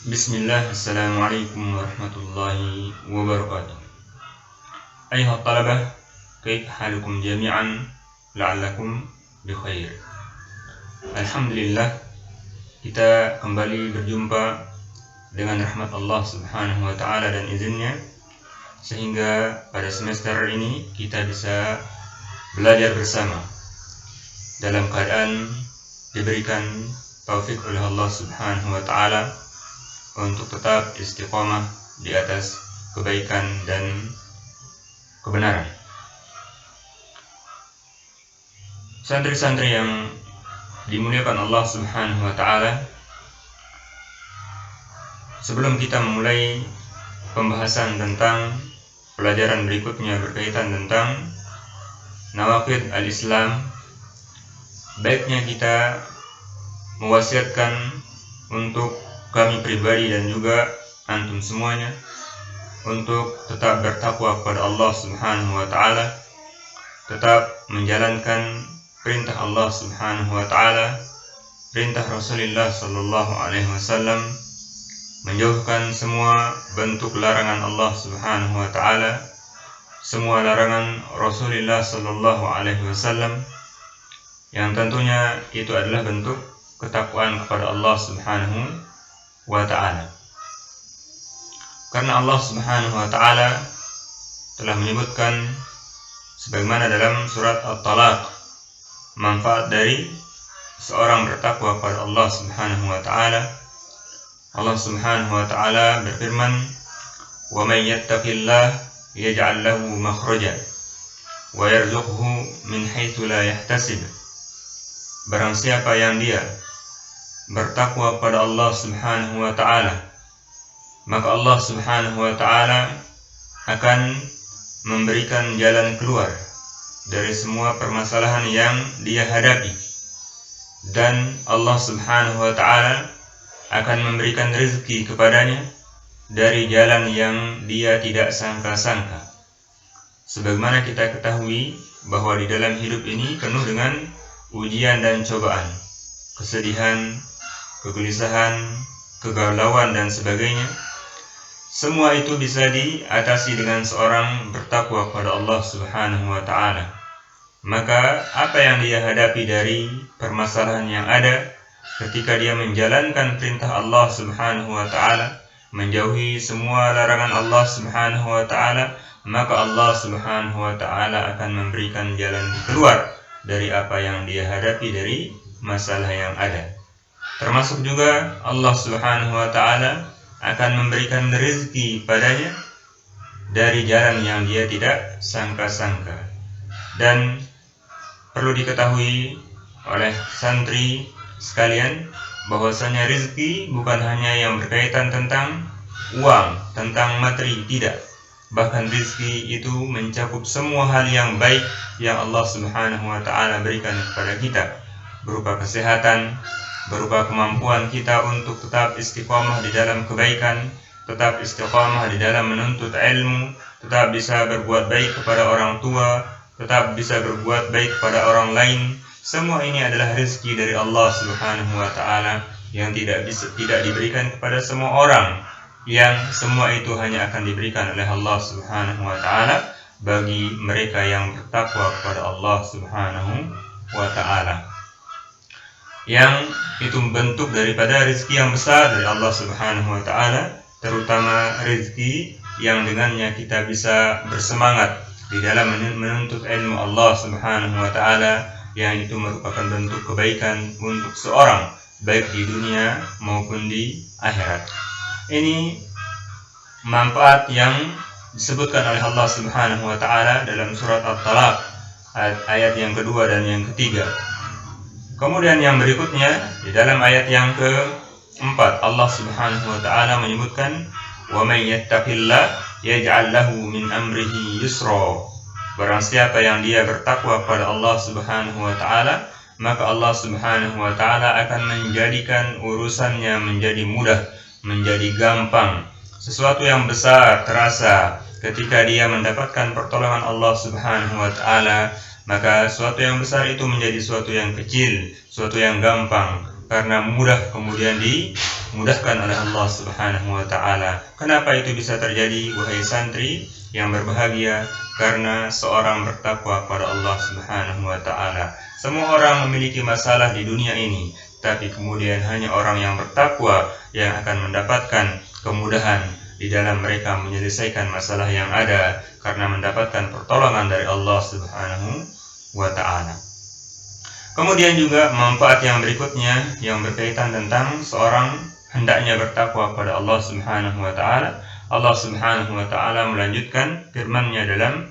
Bismillah, Assalamualaikum warahmatullahi wabarakatuh. Ayuhat talabah, kaifa halukum jami'an, la'allakum bikhair. Alhamdulillah, kita kembali berjumpa dengan rahmat Allah subhanahu wa ta'ala dan izinnya, sehingga pada semester ini kita bisa belajar bersama dalam keadaan diberikan taufik oleh Allah subhanahu wa ta'ala untuk tetap istiqamah di atas kebaikan dan kebenaran. Santri-santri yang dimuliakan Allah subhanahu wa ta'ala, sebelum kita memulai pembahasan tentang pelajaran berikutnya berkaitan tentang nawaqid al-Islam, baiknya kita mewasiatkan untuk kami pribadi dan juga antum semuanya untuk tetap bertakwa kepada Allah subhanahu wa ta'ala, tetap menjalankan perintah Allah subhanahu wa ta'ala, perintah Rasulullah sallallahu alaihi wasallam, menjauhkan semua bentuk larangan Allah subhanahu wa ta'ala, semua larangan Rasulullah sallallahu alaihi wasallam, yang tentunya itu adalah bentuk ketakwaan kepada Allah subhanahu wa ta'ala. Karena Allah subhanahu wa ta'ala telah menyebutkan sebagaimana dalam surat At-Talaq, manfaat dari seorang bertakwa kepada Allah subhanahu wa ta'ala. Allah subhanahu wa ta'ala berfirman, "Wa may yattaqillah yaj'al lahu makhraja wa yarzuqhu min haitsu la yahtasib." Barang siapa yang dia bertakwa kepada Allah subhanahu wa ta'ala, maka Allah subhanahu wa ta'ala akan memberikan jalan keluar dari semua permasalahan yang dia hadapi, dan Allah subhanahu wa ta'ala akan memberikan rezeki kepadanya dari jalan yang dia tidak sangka-sangka. Sebagaimana kita ketahui bahwa di dalam hidup ini penuh dengan ujian dan cobaan, kesedihan, kegelisahan, kegalauan dan sebagainya. Semua itu bisa diatasi dengan seorang bertakwa kepada Allah subhanahu wa ta'ala. Maka apa yang dia hadapi dari permasalahan yang ada, ketika dia menjalankan perintah Allah subhanahu wa ta'ala, menjauhi semua larangan Allah subhanahu wa ta'ala, maka Allah subhanahu wa ta'ala akan memberikan jalan keluar dari apa yang dia hadapi dari masalah yang ada. Termasuk juga Allah subhanahu wa ta'ala akan memberikan rezeki padanya dari jalan yang dia tidak sangka-sangka. Dan perlu diketahui oleh santri sekalian bahwasanya rezeki bukan hanya yang berkaitan tentang uang, tentang materi, tidak. Bahkan rezeki itu mencakup semua hal yang baik yang Allah subhanahu wa ta'ala berikan kepada kita, berupa kesehatan, berupa kemampuan kita untuk tetap istiqamah di dalam kebaikan, tetap istiqamah di dalam menuntut ilmu, tetap bisa berbuat baik kepada orang tua, tetap bisa berbuat baik kepada orang lain. Semua ini adalah rezeki dari Allah subhanahu wa ta'ala yang tidak diberikan kepada semua orang, yang semua itu hanya akan diberikan oleh Allah subhanahu wa ta'ala bagi mereka yang bertakwa kepada Allah subhanahu wa ta'ala, yang itu bentuk daripada rezeki yang besar dari Allah subhanahu wa ta'ala, terutama rezeki yang dengannya kita bisa bersemangat di dalam menuntut ilmu Allah subhanahu wa ta'ala, yang itu merupakan bentuk kebaikan untuk seorang, baik di dunia maupun di akhirat. Ini manfaat yang disebutkan oleh Allah subhanahu wa ta'ala dalam surat At-Talaq ayat yang kedua dan yang ketiga. Kemudian yang berikutnya di dalam ayat yang keempat, Allah subhanahu wa ta'ala menyebutkan, "Wa may yattaqillah yaj'al lahu min amrihi yusra." Barang siapa yang dia bertakwa kepada Allah subhanahu wa ta'ala, maka Allah subhanahu wa ta'ala akan menjadikan urusannya menjadi mudah, menjadi gampang. Sesuatu yang besar terasa ketika dia mendapatkan pertolongan Allah subhanahu wa ta'ala, maka suatu yang besar itu menjadi suatu yang kecil, suatu yang gampang, karena mudah kemudian dimudahkan oleh Allah Subhanahu wa Ta'ala. Kenapa itu bisa terjadi, wahai santri yang berbahagia? Karena seorang bertakwa pada Allah Subhanahu wa Ta'ala. Semua orang memiliki masalah di dunia ini, tapi kemudian hanya orang yang bertakwa yang akan mendapatkan kemudahan di dalam mereka menyelesaikan masalah yang ada, karena mendapatkan pertolongan dari Allah Subhanahu wa Ta'ala. Kemudian juga manfaat yang berikutnya yang berkaitan tentang seorang hendaknya bertakwa pada Allah Subhanahu wa Ta'ala. Allah Subhanahu wa Ta'ala melanjutkan firman-Nya dalam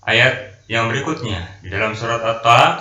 ayat yang berikutnya di dalam surat At-Talaq,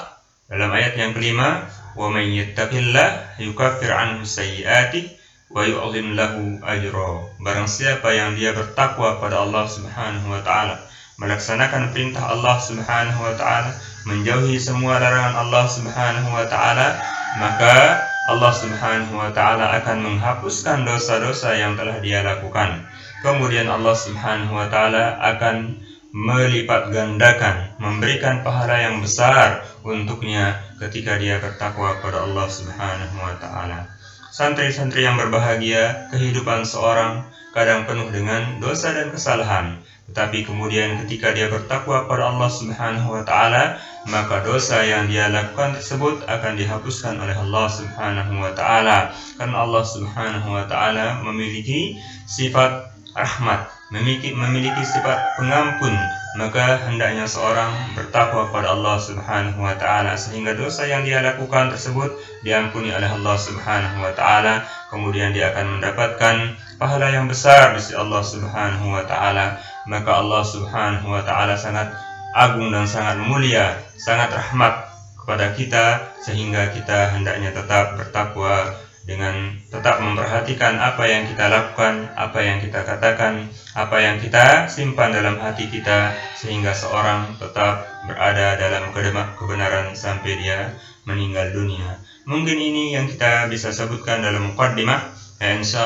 dalam ayat yang kelima, wa may yattaqillah yukaffir anhu sayyi'atihi wa yu'zim lahu ajra. Barang siapa yang dia bertakwa pada Allah Subhanahu wa Ta'ala, melaksanakan perintah Allah Subhanahu wa Ta'ala, menjauhi semua larangan Allah Subhanahu wa Ta'ala, maka Allah Subhanahu wa Ta'ala akan menghapuskan dosa-dosa yang telah dia lakukan. Kemudian Allah Subhanahu wa Ta'ala akan melipat gandakan, memberikan pahala yang besar untuknya ketika dia bertakwa kepada Allah Subhanahu wa Ta'ala. Santri-santri yang berbahagia, kehidupan seorang kadang penuh dengan dosa dan kesalahan, tetapi kemudian ketika dia bertakwa kepada Allah Subhanahu wa Ta'ala, maka dosa yang dia lakukan tersebut akan dihapuskan oleh Allah Subhanahu wa Ta'ala. Karena Allah Subhanahu wa Ta'ala memiliki sifat rahmat, memiliki sifat pengampun, maka hendaknya seorang bertakwa pada Allah Subhanahu wa Ta'ala sehingga dosa yang dia lakukan tersebut diampuni oleh Allah Subhanahu wa Ta'ala. Kemudian dia akan mendapatkan pahala yang besar di sisi Allah Subhanahu wa Ta'ala. Maka Allah Subhanahu wa Ta'ala sangat agung dan sangat mulia, sangat rahmat kepada kita, sehingga kita hendaknya tetap bertakwa dengan tetap memperhatikan apa yang kita lakukan, apa yang kita katakan, apa yang kita simpan dalam hati kita, sehingga seorang tetap berada dalam kebenaran sampai dia meninggal dunia. Mungkin ini yang kita bisa sebutkan dalam muqaddimah,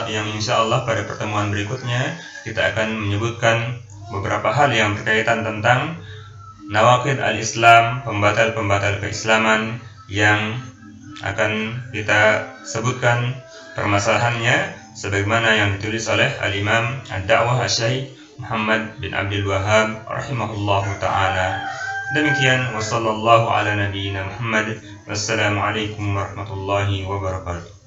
yang insya Allah pada pertemuan berikutnya kita akan menyebutkan beberapa hal yang berkaitan tentang nawaqid al-Islam, pembatal-pembatal keislaman, yang akan kita sebutkan permasalahannya sebagaimana yang ditulis oleh Al-Imam Ad-Da'wah Asy-Syaikh Muhammad bin Abdul Wahhab rahimahullahu ta'ala. Demikian, wa sallallahu ala nabiyyina Muhammad. Wassalamualaikum warahmatullahi wabarakatuh.